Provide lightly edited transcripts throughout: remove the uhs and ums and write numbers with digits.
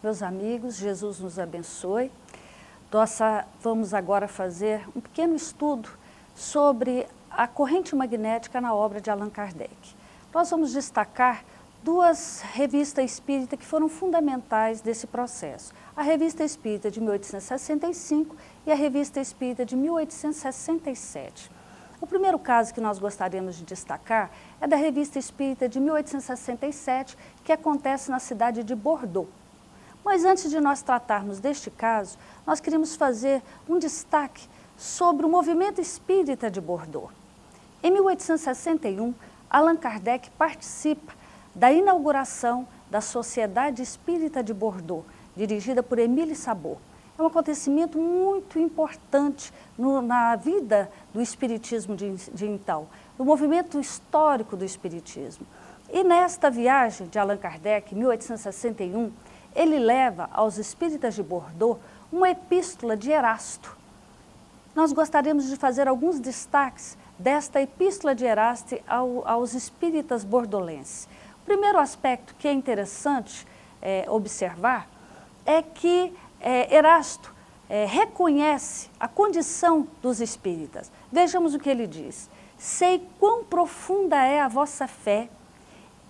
Meus amigos, Jesus nos abençoe. Vamos agora fazer um pequeno estudo sobre a corrente magnética na obra de Allan Kardec. Nós vamos destacar duas revistas espíritas que foram fundamentais desse processo. A Revista Espírita de 1865 e a Revista Espírita de 1867. O primeiro caso que nós gostaríamos de destacar é da Revista Espírita de 1867, que acontece na cidade de Bordeaux. Mas antes de nós tratarmos deste caso, nós queríamos fazer um destaque sobre o movimento espírita de Bordeaux. Em 1861, Allan Kardec participa da inauguração da Sociedade Espírita de Bordeaux, dirigida por Émile Sabot. É um acontecimento muito importante na vida do espiritismo de então, no movimento histórico do espiritismo. E nesta viagem de Allan Kardec, em 1861, ele leva aos espíritas de Bordeaux uma epístola de Erasto. Nós gostaríamos de fazer alguns destaques desta epístola de Erasto aos espíritas bordolenses. O primeiro aspecto que é interessante observar é que Erasto reconhece a condição dos espíritas. Vejamos o que ele diz. Sei quão profunda é a vossa fé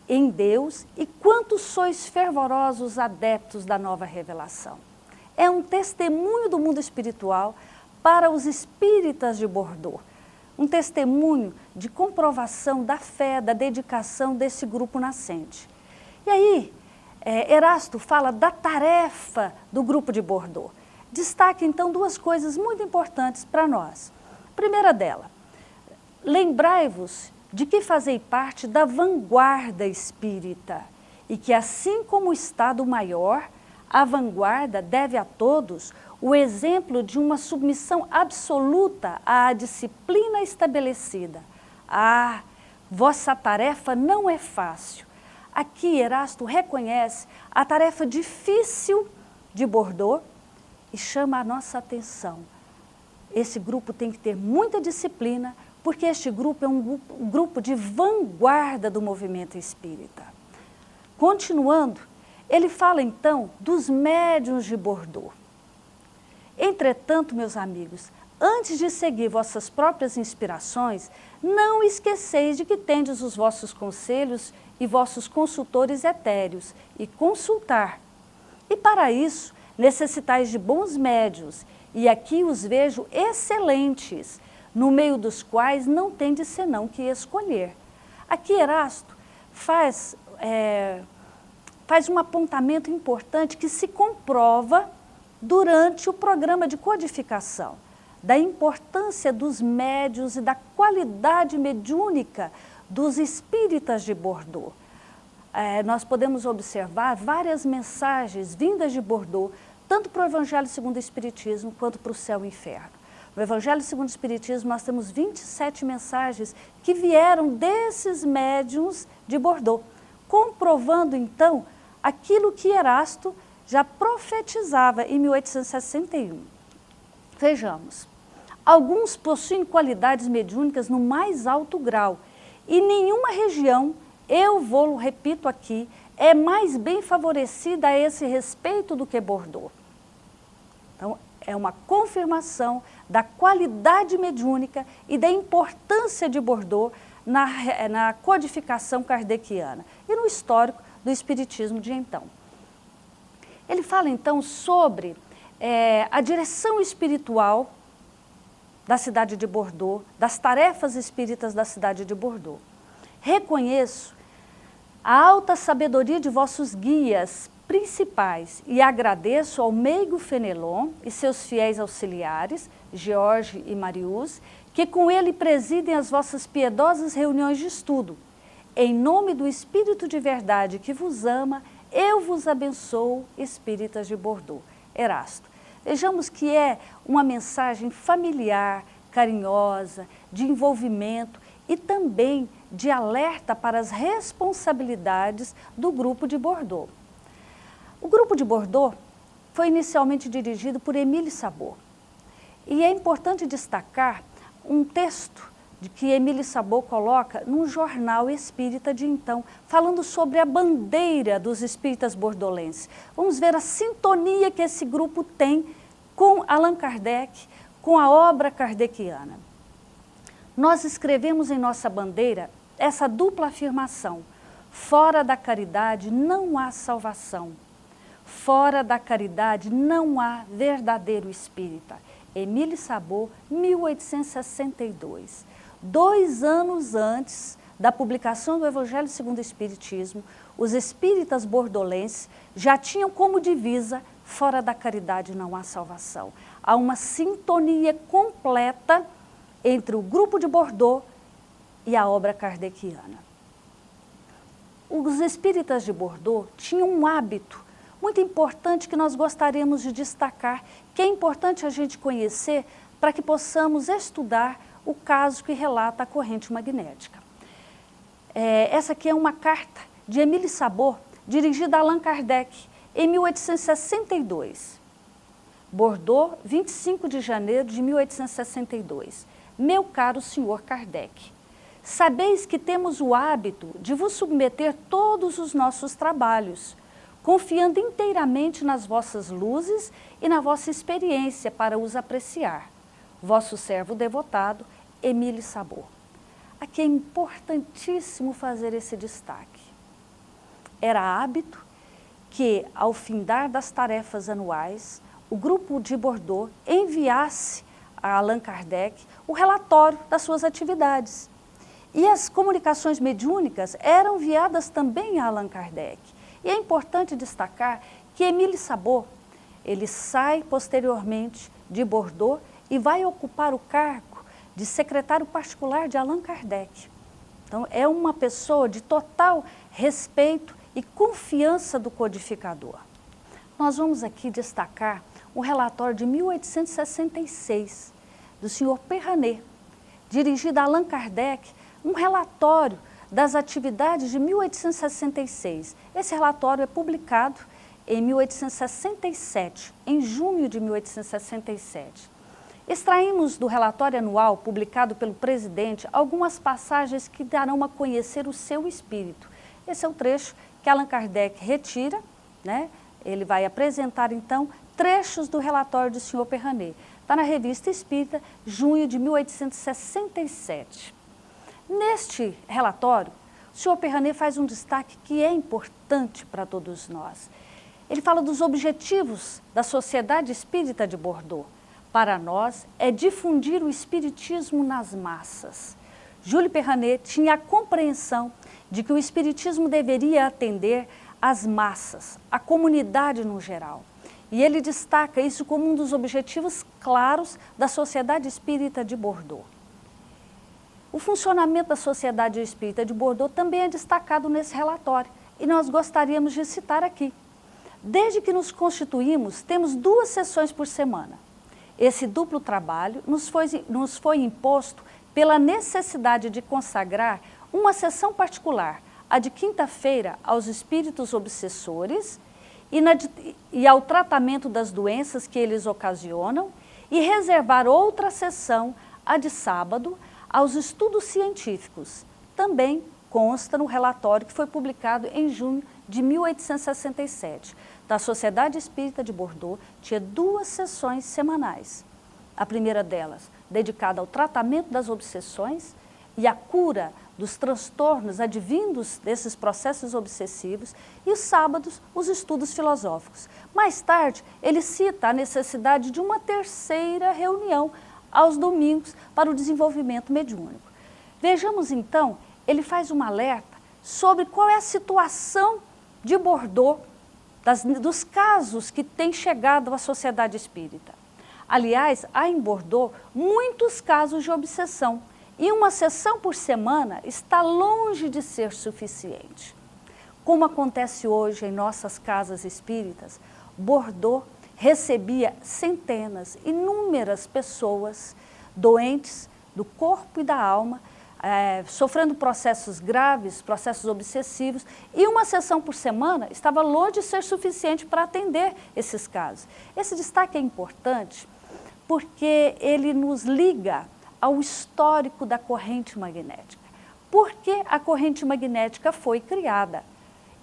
em Deus e quanto sois fervorosos adeptos da nova revelação. É um testemunho do mundo espiritual para os espíritas de Bordeaux. Um testemunho de comprovação da fé, da dedicação desse grupo nascente. E aí, Erasto fala da tarefa do grupo de Bordeaux. Destaca então duas coisas muito importantes para nós. Primeira dela, lembrai-vos de que fazei parte da vanguarda espírita e que assim como o Estado maior, a vanguarda deve a todos o exemplo de uma submissão absoluta à disciplina estabelecida. Ah, vossa tarefa não é fácil. Aqui Erasto reconhece a tarefa difícil de Bordeaux e chama a nossa atenção. Esse grupo tem que ter muita disciplina, porque este grupo é um grupo de vanguarda do movimento espírita. Continuando, ele fala então dos médiuns de Bordeaux. Entretanto, meus amigos, antes de seguir vossas próprias inspirações, não esqueceis de que tendes os vossos conselhos e vossos consultores etéreos, e consultar. E para isso, necessitais de bons médiuns, e aqui os vejo excelentes, no meio dos quais não tendes senão que escolher. Aqui Erasto faz um apontamento importante que se comprova durante o programa de codificação, da importância dos médiuns e da qualidade mediúnica dos espíritas de Bordeaux. Nós podemos observar várias mensagens vindas de Bordeaux, tanto para o Evangelho segundo o Espiritismo, quanto para o Céu e o Inferno. No Evangelho segundo o Espiritismo, nós temos 27 mensagens que vieram desses médiuns de Bordeaux, comprovando, então, aquilo que Erasto já profetizava em 1861. Vejamos, alguns possuem qualidades mediúnicas no mais alto grau, e nenhuma região, eu vou, repito aqui, é mais bem favorecida a esse respeito do que Bordeaux. Então, é uma confirmação da qualidade mediúnica e da importância de Bordeaux na codificação kardeciana e no histórico do espiritismo de então. Ele fala então sobre a direção espiritual da cidade de Bordeaux, das tarefas espíritas da cidade de Bordeaux. Reconheço a alta sabedoria de vossos guias principais e agradeço ao meigo Fenelon e seus fiéis auxiliares, George e Marius, que com ele presidem as vossas piedosas reuniões de estudo. Em nome do Espírito de verdade que vos ama, eu vos abençoo, espíritas de Bordeaux. Erasto. Vejamos que é uma mensagem familiar, carinhosa, de envolvimento e também de alerta para as responsabilidades do grupo de Bordeaux. O grupo de Bordeaux foi inicialmente dirigido por Émile Sabot. E é importante destacar um texto de que Émile Sabot coloca num jornal espírita de então, falando sobre a bandeira dos espíritas bordolenses. Vamos ver a sintonia que esse grupo tem com Allan Kardec, com a obra kardeciana. Nós escrevemos em nossa bandeira essa dupla afirmação: fora da caridade não há salvação, fora da caridade não há verdadeiro espírita. Émile Sabot, 1862. 2 anos antes da publicação do Evangelho segundo o Espiritismo, os espíritas bordolenses já tinham como divisa: fora da caridade não há salvação. Há uma sintonia completa entre o grupo de Bordeaux e a obra kardeciana. Os espíritas de Bordeaux tinham um hábito muito importante que nós gostaríamos de destacar, que é importante a gente conhecer para que possamos estudar o caso que relata a corrente magnética. Essa aqui é uma carta de Émile Sabot, dirigida a Allan Kardec, em 1862. Bordeaux, 25 de janeiro de 1862. Meu caro senhor Kardec, sabeis que temos o hábito de vos submeter todos os nossos trabalhos, confiando inteiramente nas vossas luzes e na vossa experiência para os apreciar. Vosso servo devotado, Émile Sabot. Aqui é importantíssimo fazer esse destaque. Era hábito que, ao findar das tarefas anuais, o grupo de Bordeaux enviasse a Allan Kardec o relatório das suas atividades. E as comunicações mediúnicas eram enviadas também a Allan Kardec. E é importante destacar que Émile Sabot, ele sai posteriormente de Bordeaux e vai ocupar o cargo de secretário particular de Allan Kardec. Então, é uma pessoa de total respeito e confiança do codificador. Nós vamos aqui destacar o relatório de 1866, do senhor Perranet, dirigido a Allan Kardec, um relatório das atividades de 1866. Esse relatório é publicado em 1867, em junho de 1867. Extraímos do relatório anual publicado pelo presidente algumas passagens que darão a conhecer o seu espírito. Esse é o trecho que Allan Kardec retira, né? Ele vai apresentar então trechos do relatório do senhor Perranet. Está na Revista Espírita, junho de 1867. Neste relatório, o senhor Perranet faz um destaque que é importante para todos nós. Ele fala dos objetivos da Sociedade Espírita de Bordeaux. Para nós, é difundir o espiritismo nas massas. Júlio Perranet tinha a compreensão de que o espiritismo deveria atender às massas, à comunidade no geral. E ele destaca isso como um dos objetivos claros da Sociedade Espírita de Bordeaux. O funcionamento da Sociedade Espírita de Bordeaux também é destacado nesse relatório e nós gostaríamos de citar aqui. Desde que nos constituímos, temos 2 sessões por semana. Esse duplo trabalho nos foi imposto pela necessidade de consagrar uma sessão particular, a de quinta-feira, aos espíritos obsessores e ao tratamento das doenças que eles ocasionam, e reservar outra sessão, a de sábado, aos estudos científicos. Também consta no relatório que foi publicado em junho de 1867. Da Sociedade Espírita de Bordeaux tinha 2 sessões semanais. A primeira delas, dedicada ao tratamento das obsessões e à cura dos transtornos advindos desses processos obsessivos, e os sábados, os estudos filosóficos. Mais tarde, ele cita a necessidade de uma terceira reunião aos domingos para o desenvolvimento mediúnico. Vejamos então, ele faz um alerta sobre qual é a situação de Bordeaux, dos casos que têm chegado à Sociedade Espírita. Aliás, há em Bordeaux muitos casos de obsessão, e uma sessão por semana está longe de ser suficiente. Como acontece hoje em nossas casas espíritas, Bordeaux recebia centenas, inúmeras pessoas doentes do corpo e da alma, sofrendo processos graves, processos obsessivos, e uma sessão por semana estava longe de ser suficiente para atender esses casos. Esse destaque é importante porque ele nos liga ao histórico da corrente magnética. Por que a corrente magnética foi criada?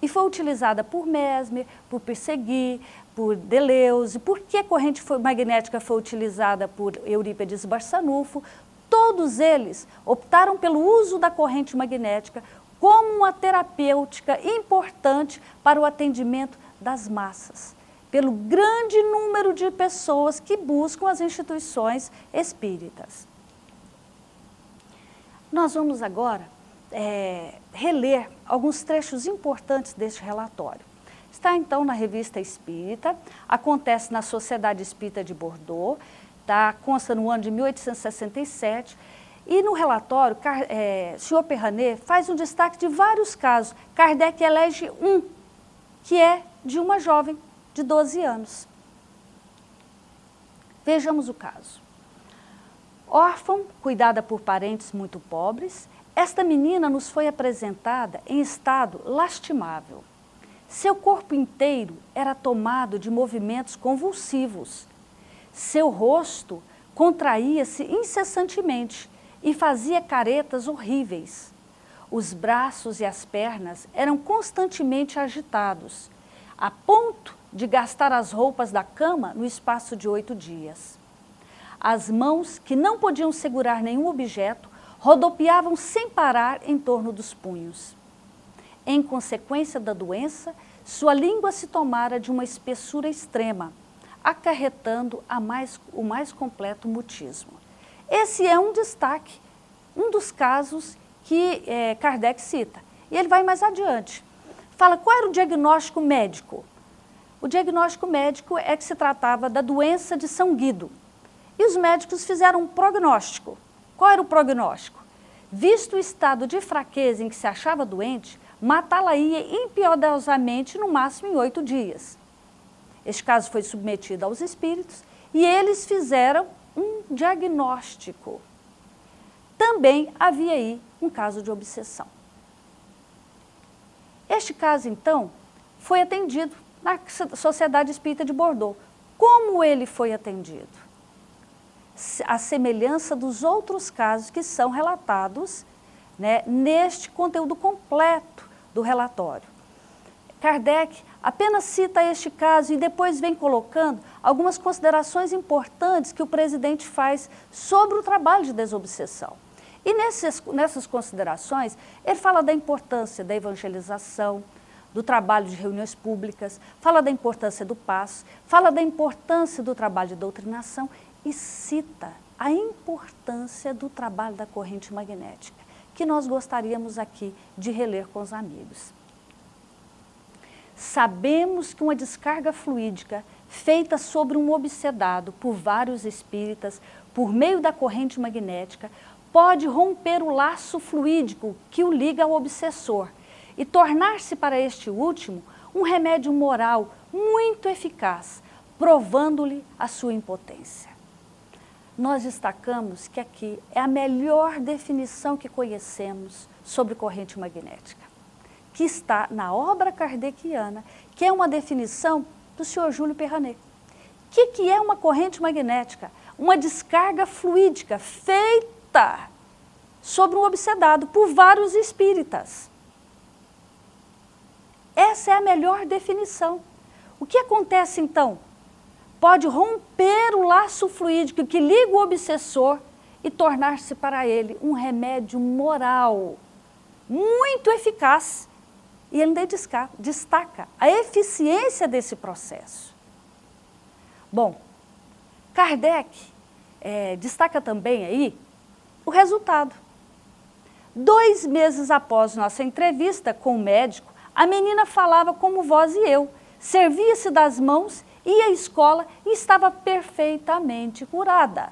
E foi utilizada por Mesmer, por Pissarro, por Deleuze. Por que a corrente magnética foi utilizada por Eurípides Barçanufo? Todos eles optaram pelo uso da corrente magnética como uma terapêutica importante para o atendimento das massas, pelo grande número de pessoas que buscam as instituições espíritas. Nós vamos agora reler alguns trechos importantes deste relatório. Está então na Revista Espírita, acontece na Sociedade Espírita de Bordeaux, consta no ano de 1867, e no relatório, Sr. Perranet faz um destaque de vários casos. Kardec elege um, que é de uma jovem de 12 anos. Vejamos o caso. Órfã, cuidada por parentes muito pobres, esta menina nos foi apresentada em estado lastimável. Seu corpo inteiro era tomado de movimentos convulsivos. Seu rosto contraía-se incessantemente e fazia caretas horríveis. Os braços e as pernas eram constantemente agitados, a ponto de gastar as roupas da cama no espaço de 8 dias. As mãos, que não podiam segurar nenhum objeto, rodopiavam sem parar em torno dos punhos. Em consequência da doença, sua língua se tomara de uma espessura extrema, acarretando o mais completo mutismo. Esse é um destaque, um dos casos que Kardec cita. E ele vai mais adiante. Fala qual era o diagnóstico médico. O diagnóstico médico é que se tratava da doença de São Guido. E os médicos fizeram um prognóstico. Qual era o prognóstico? Visto o estado de fraqueza em que se achava doente, matá-la-ia impiedosamente no máximo em 8 dias. Este caso foi submetido aos espíritos e eles fizeram um diagnóstico. Também havia aí um caso de obsessão. Este caso, então, foi atendido na Sociedade Espírita de Bordeaux. Como ele foi atendido? A semelhança dos outros casos que são relatados, né, neste conteúdo completo do relatório. Kardec apenas cita este caso e depois vem colocando algumas considerações importantes que o presidente faz sobre o trabalho de desobsessão. E nessas considerações, ele fala da importância da evangelização, do trabalho de reuniões públicas, fala da importância do passo, fala da importância do trabalho de doutrinação e cita a importância do trabalho da corrente magnética, que nós gostaríamos aqui de reler com os amigos. Sabemos que uma descarga fluídica feita sobre um obsedado por vários espíritas, por meio da corrente magnética, pode romper o laço fluídico que o liga ao obsessor e tornar-se para este último um remédio moral muito eficaz, provando-lhe a sua impotência. Nós destacamos que aqui é a melhor definição que conhecemos sobre corrente magnética, que está na obra kardeciana, que é uma definição do Sr. Júlio Perranet. O que é uma corrente magnética? Uma descarga fluídica feita sobre um obsedado por vários espíritas. Essa é a melhor definição. O que acontece então? Pode romper o laço fluídico que liga o obsessor e tornar-se para ele um remédio moral muito eficaz. E ele destaca a eficiência desse processo. Bom, Kardec destaca também aí o resultado. 2 meses após nossa entrevista com o médico, a menina falava como vós e eu, servia-se das mãos, ia à escola e estava perfeitamente curada.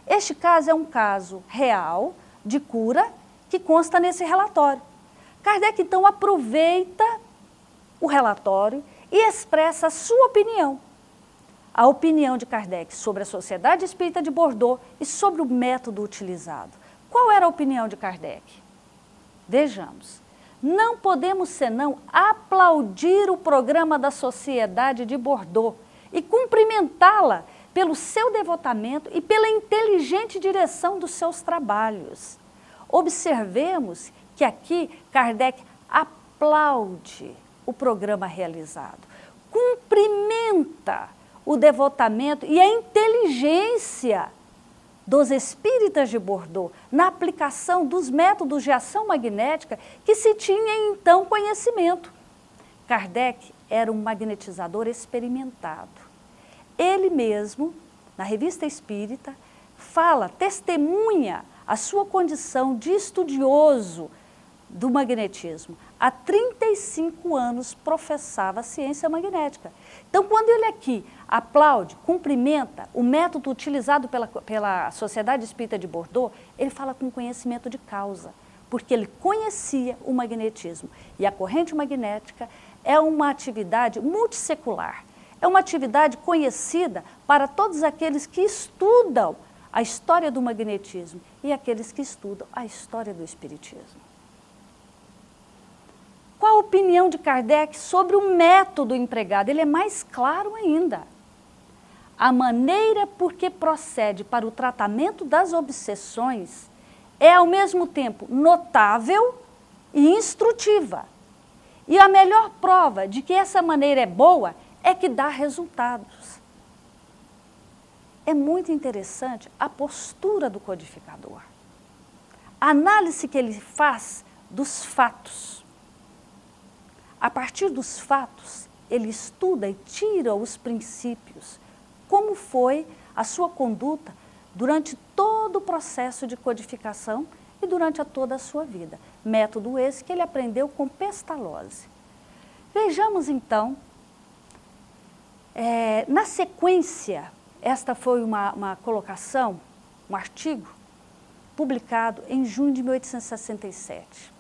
Este caso é um caso real de cura que consta nesse relatório. Kardec, então, aproveita o relatório e expressa a sua opinião. A opinião de Kardec sobre a Sociedade Espírita de Bordeaux e sobre o método utilizado. Qual era a opinião de Kardec? Vejamos. Não podemos senão aplaudir o programa da Sociedade de Bordeaux e cumprimentá-la pelo seu devotamento e pela inteligente direção dos seus trabalhos. Observemos que aqui Kardec aplaude o programa realizado, cumprimenta o devotamento e a inteligência dos espíritas de Bordeaux na aplicação dos métodos de ação magnética que se tinha então conhecimento. Kardec era um magnetizador experimentado. Ele mesmo, na Revista Espírita, fala, testemunha a sua condição de estudioso do magnetismo. Há 35 anos professava a ciência magnética. Então, quando ele aqui aplaude, cumprimenta o método utilizado pela Sociedade Espírita de Bordeaux, ele fala com conhecimento de causa, porque ele conhecia o magnetismo. E a corrente magnética é uma atividade multissecular, é uma atividade conhecida para todos aqueles que estudam a história do magnetismo e aqueles que estudam a história do espiritismo. Qual a opinião de Kardec sobre o método empregado? Ele é mais claro ainda. A maneira por que procede para o tratamento das obsessões é ao mesmo tempo notável e instrutiva. E a melhor prova de que essa maneira é boa é que dá resultados. É muito interessante a postura do codificador. A análise que ele faz dos fatos. A partir dos fatos, ele estuda e tira os princípios. Como foi a sua conduta durante todo o processo de codificação e durante toda a sua vida. Método esse que ele aprendeu com Pestalozzi. Vejamos então, na sequência, esta foi uma colocação, um artigo, publicado em junho de 1867.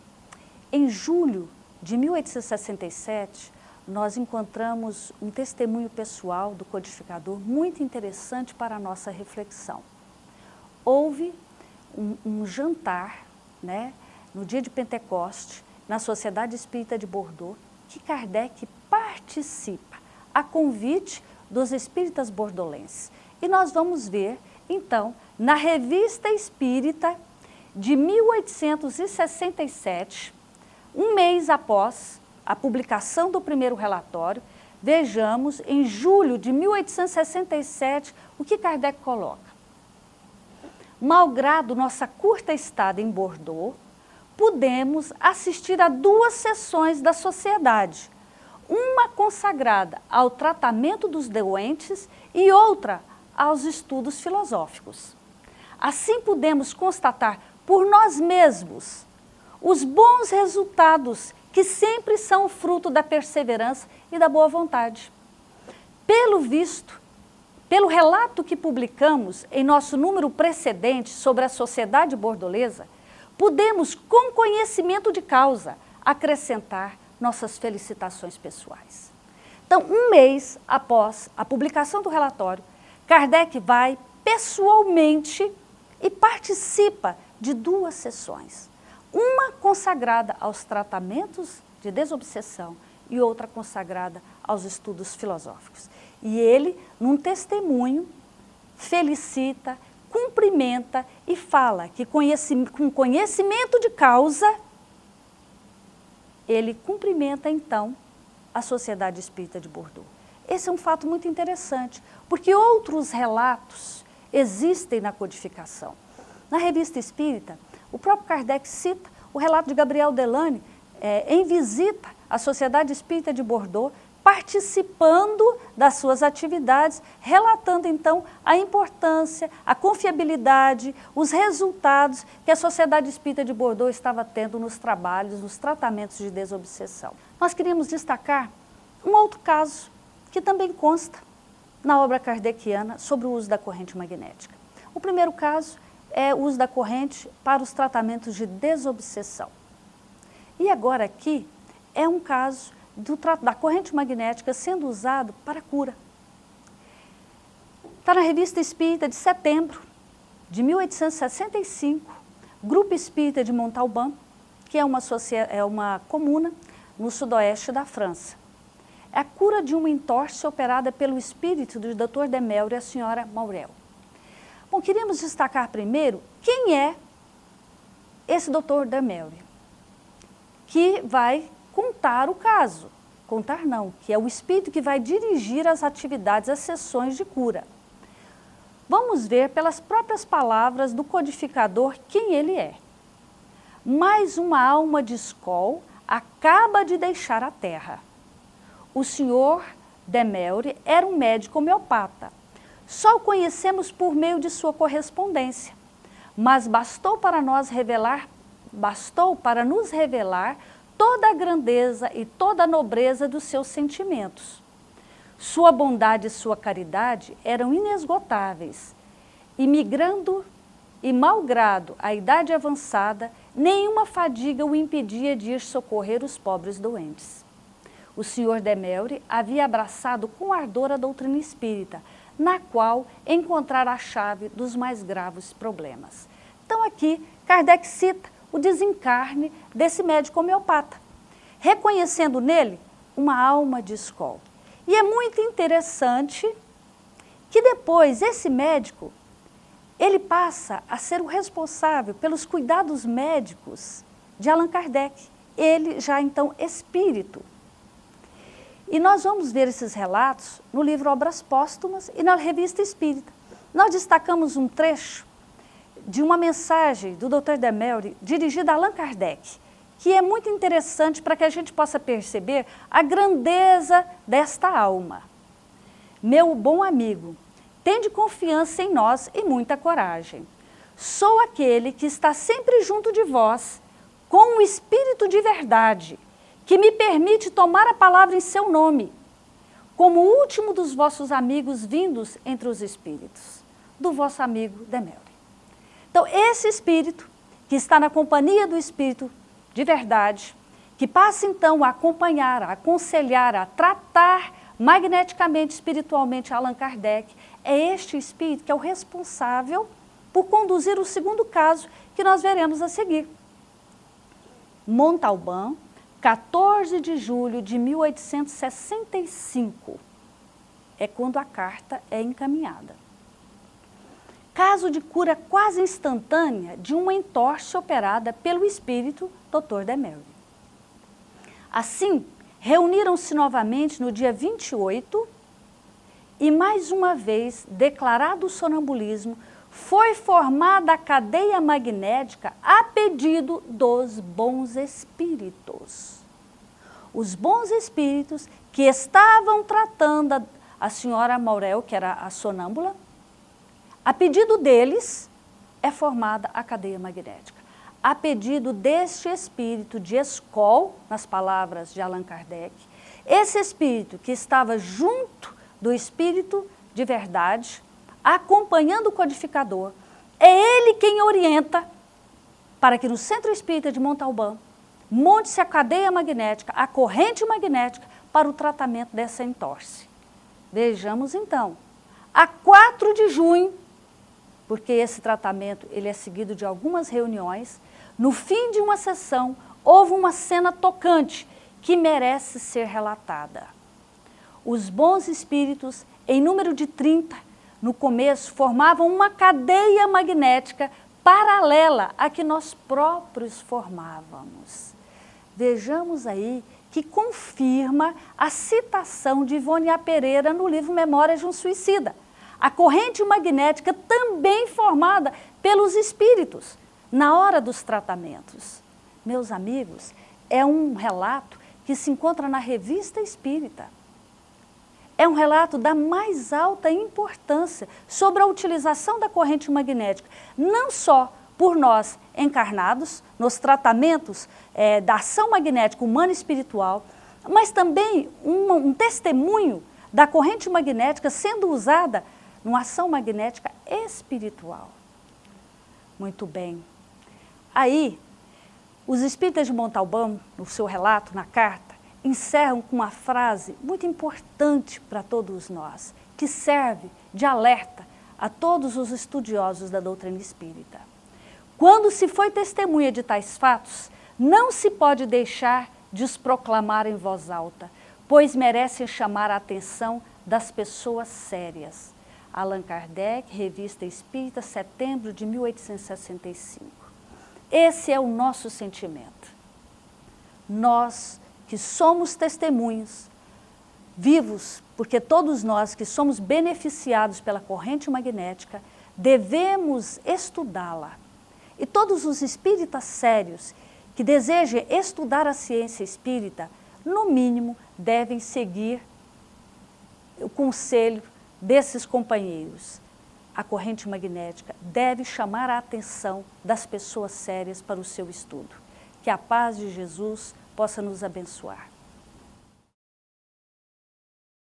Em julho de 1867, nós encontramos um testemunho pessoal do codificador muito interessante para a nossa reflexão. Houve um jantar, né, no dia de Pentecoste, na Sociedade Espírita de Bordeaux, que Kardec participa, a convite dos espíritas bordolenses. E nós vamos ver, então, na Revista Espírita de 1867, um mês após a publicação do primeiro relatório, vejamos, em julho de 1867, o que Kardec coloca. Malgrado nossa curta estada em Bordeaux, pudemos assistir a 2 sessões da sociedade, uma consagrada ao tratamento dos doentes e outra aos estudos filosóficos. Assim pudemos constatar por nós mesmos os bons resultados que sempre são fruto da perseverança e da boa vontade. Pelo visto, pelo relato que publicamos em nosso número precedente sobre a Sociedade Bordolesa, podemos, com conhecimento de causa, acrescentar nossas felicitações pessoais. Então, um mês após a publicação do relatório, Kardec vai pessoalmente e participa de 2 sessões. Uma consagrada aos tratamentos de desobsessão e outra consagrada aos estudos filosóficos. E ele, num testemunho, felicita, cumprimenta e fala que com conhecimento de causa, ele cumprimenta então a Sociedade Espírita de Bordeaux. Esse é um fato muito interessante, porque outros relatos existem na codificação. Na Revista Espírita, o próprio Kardec cita o relato de Gabriel Delany em visita à Sociedade Espírita de Bordeaux, participando das suas atividades, relatando então a importância, a confiabilidade, os resultados que a Sociedade Espírita de Bordeaux estava tendo nos trabalhos, nos tratamentos de desobsessão. Nós queríamos destacar um outro caso que também consta na obra kardeciana sobre o uso da corrente magnética. O primeiro caso é o uso da corrente para os tratamentos de desobsessão. E agora aqui é um caso da corrente magnética sendo usado para a cura. Está na Revista Espírita de setembro de 1865, Grupo Espírita de Montalbán, que é uma comuna no sudoeste da França. É a cura de uma entorse operada pelo espírito do Dr. Demelry e a senhora Maurel. Bom, queríamos destacar primeiro quem é esse Dr. Demelry, que vai contar o caso. Contar não, que é o espírito que vai dirigir as atividades, as sessões de cura. Vamos ver pelas próprias palavras do codificador quem ele é. Mais uma alma de Skol acaba de deixar a Terra. O senhor Demelry era um médico homeopata. Só o conhecemos por meio de sua correspondência, mas bastou para nos revelar toda a grandeza e toda a nobreza dos seus sentimentos. Sua bondade e sua caridade eram inesgotáveis, e malgrado a idade avançada, nenhuma fadiga o impedia de ir socorrer os pobres doentes. O senhor Demelry havia abraçado com ardor a doutrina espírita, na qual encontrara a chave dos mais graves problemas. Então aqui, Kardec cita o desencarne desse médico homeopata, reconhecendo nele uma alma de Skol. E é muito interessante que depois esse médico, ele passa a ser o responsável pelos cuidados médicos de Allan Kardec, ele já então espírito. E nós vamos ver esses relatos no livro Obras Póstumas e na Revista Espírita. Nós destacamos um trecho de uma mensagem do Dr. Demelry dirigida a Allan Kardec, que é muito interessante para que a gente possa perceber a grandeza desta alma. Meu bom amigo, tende confiança em nós e muita coragem. Sou aquele que está sempre junto de vós, com o Espírito de verdade, que me permite tomar a palavra em seu nome, como o último dos vossos amigos vindos entre os espíritos, do vosso amigo Demelry. Então, esse espírito, que está na companhia do Espírito de verdade, que passa então a acompanhar, a aconselhar, a tratar magneticamente, espiritualmente Allan Kardec, é este espírito que é o responsável por conduzir o segundo caso que nós veremos a seguir. Montalbán, 14 de julho de 1865, é quando a carta é encaminhada. Caso de cura quase instantânea de uma entorse operada pelo espírito Dr. Demelry. Assim, reuniram-se novamente no dia 28 e mais uma vez, declarado o sonambulismo, foi formada a cadeia magnética a pedido dos bons espíritos. Os bons espíritos que estavam tratando a senhora Maurel, que era a sonâmbula, a pedido deles é formada a cadeia magnética. A pedido deste espírito de Skol, nas palavras de Allan Kardec, esse espírito que estava junto do espírito de verdade, acompanhando o codificador, é ele quem orienta para que no Centro Espírita de Montalbán monte-se a cadeia magnética, a corrente magnética para o tratamento dessa entorse. Vejamos então, a 4 de junho, porque esse tratamento ele é seguido de algumas reuniões, no fim de uma sessão houve uma cena tocante que merece ser relatada. Os bons espíritos, em número de 30, no começo formavam uma cadeia magnética paralela à que nós próprios formávamos. Vejamos aí que confirma a citação de Ivone A. Pereira no livro Memórias de um Suicida. A corrente magnética também formada pelos espíritos na hora dos tratamentos. Meus amigos, é um relato que se encontra na Revista Espírita. É um relato da mais alta importância sobre a utilização da corrente magnética, não só por nós encarnados, nos tratamentos da ação magnética humana e espiritual, mas também um testemunho da corrente magnética sendo usada numa ação magnética espiritual. Muito bem. Aí, os espíritas de Montalbán, no seu relato, na carta, encerram com uma frase muito importante para todos nós, que serve de alerta a todos os estudiosos da doutrina espírita. Quando se foi testemunha de tais fatos, não se pode deixar de os proclamar em voz alta, pois merecem chamar a atenção das pessoas sérias. Allan Kardec, Revista Espírita, setembro de 1865. Esse é o nosso sentimento. Nós que somos testemunhos vivos, porque todos nós que somos beneficiados pela corrente magnética, devemos estudá-la. E todos os espíritas sérios que desejem estudar a ciência espírita, no mínimo, devem seguir o conselho desses companheiros. A corrente magnética deve chamar a atenção das pessoas sérias para o seu estudo. Que a paz de Jesus possa nos abençoar.